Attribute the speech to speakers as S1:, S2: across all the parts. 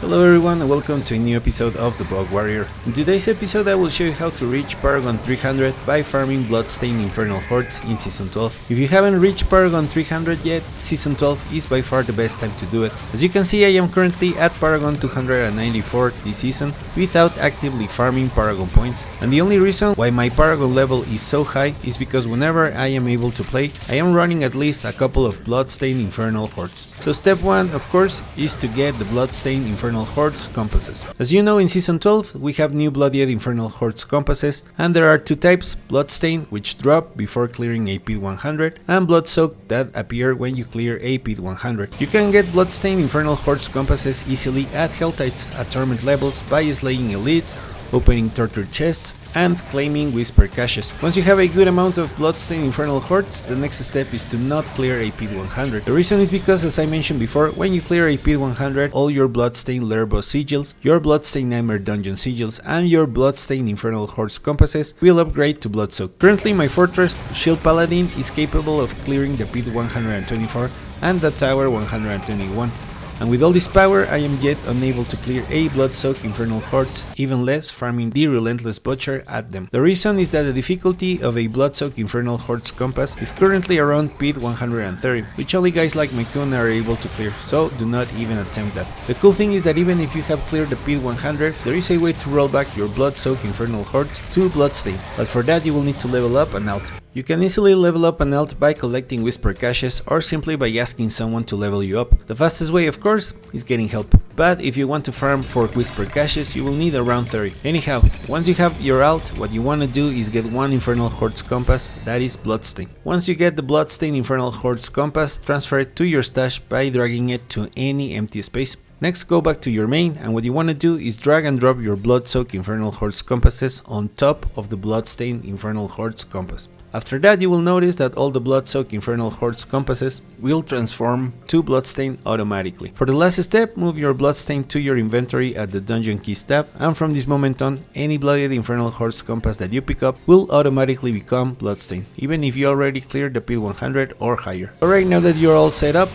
S1: Hello everyone and welcome to a new episode of The Bug Warrior. In today's episode I will show you how to reach Paragon 300 by farming Bloodstained Infernal Hordes in Season 12. If you haven't reached Paragon 300 yet, Season 12 is by far the best time to do it. As you can see, I am currently at Paragon 294 this season without actively farming Paragon points. And the only reason why my Paragon level is so high is because whenever I am able to play, I am running at least a couple of Bloodstained Infernal Hordes. So step 1 of course is to get the Bloodstained Infernal Hordes compasses. As you know, in Season 12 we have new Bloodied Infernal Hordes compasses, and there are two types: Bloodstained, which drop before clearing a pit 100, and Bloodsoaked, that appear when you clear a pit 100. You can get Bloodstained Infernal Hordes compasses easily at Helltides at tournament levels by slaying elites, opening tortured chests, and claiming whisper caches. Once you have a good amount of Bloodstained Infernal Hordes, the next step is to not clear a pit 100. The reason is because, as I mentioned before, when you clear a pit 100, all your Bloodstained Lair Boss sigils, your Bloodstained Nightmare Dungeon sigils, and your Bloodstained Infernal Hordes compasses will upgrade to Bloodsoaked. Currently my Fortress Shield Paladin is capable of clearing the pit 124 and the tower 121. And with all this power, I am yet unable to clear a Bloodsoaked Infernal Hordes, even less farming the Relentless Butcher at them. The reason is that the difficulty of a Bloodsoaked Infernal Hordes compass is currently around pit 130, which only guys like Mekun are able to clear, so do not even attempt that. The cool thing is that even if you have cleared the pit 100, there is a way to roll back your Bloodsoaked Infernal Hordes to Bloodstained, but for that you will need to level up an alt. You can easily level up an alt by collecting whisper caches or simply by asking someone to level you up. The fastest way, of course, is getting help. But if you want to farm for whisper caches, you will need around 30. Anyhow, once you have your alt, what you want to do is get one Infernal Hordes compass, that is Bloodstained. Once you get the Bloodstained Infernal Hordes compass, transfer it to your stash by dragging it to any empty space. Next, go back to your main, and what you want to do is drag and drop your Bloodsoaked Infernal Hordes compasses on top of the Bloodstained Infernal Hordes compass. After that, you will notice that all the Bloodsoaked Infernal Hordes compasses will transform to Bloodstained automatically. For the last step, move your Bloodstained to your inventory at the Dungeon Keys tab, and from this moment on, any Bloodied Infernal Hordes compass that you pick up will automatically become Bloodstained, even if you already cleared the pit 100 or higher. Alright, now that you're all set up,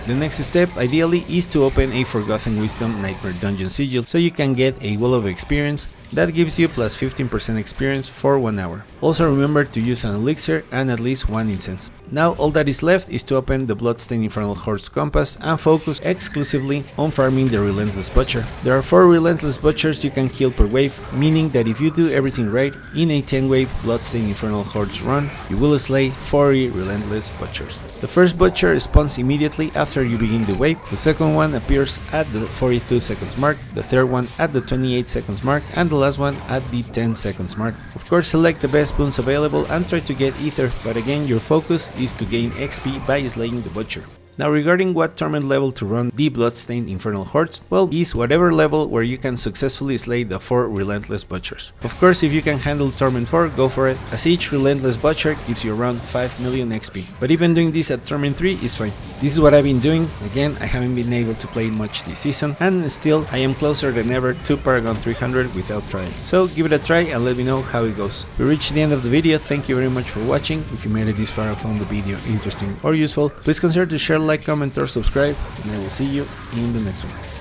S1: the next step, ideally, is to open a Forgotten Wisdom Nightmare Dungeon Sigil, so you can get a wall of experience that gives you plus 15% experience for 1 hour. Also remember to use an elixir and at least one incense. Now all that is left is to open the Bloodstained Infernal Hordes compass and focus exclusively on farming the Relentless Butcher. There are 4 Relentless Butchers you can kill per wave, meaning that if you do everything right, in a 10 wave Bloodstained Infernal Hordes run, you will slay 40 Relentless Butchers. The first Butcher spawns immediately after you begin the wave, the second one appears at the 42 seconds mark, the third one at the 28 seconds mark, and the last one at the 10 seconds mark. Of course, select the best boons available and try to get ether, but again your focus is to gain XP by slaying the Butcher. Now, regarding what tournament level to run the Bloodstained Infernal Hordes, well, is whatever level where you can successfully slay the 4 Relentless Butchers. Of course, if you can handle Tournament 4, go for it, as each Relentless Butcher gives you around 5 million XP. But even doing this at Tournament 3 is fine. This is what I've been doing. Again, I haven't been able to play much this season, and still I am closer than ever to Paragon 300 without trying. So give it a try and let me know how it goes. We reached the end of the video. Thank you very much for watching. If you made it this far and found the video interesting or useful, please consider to share, like, comment or subscribe, and I will see you in the next one.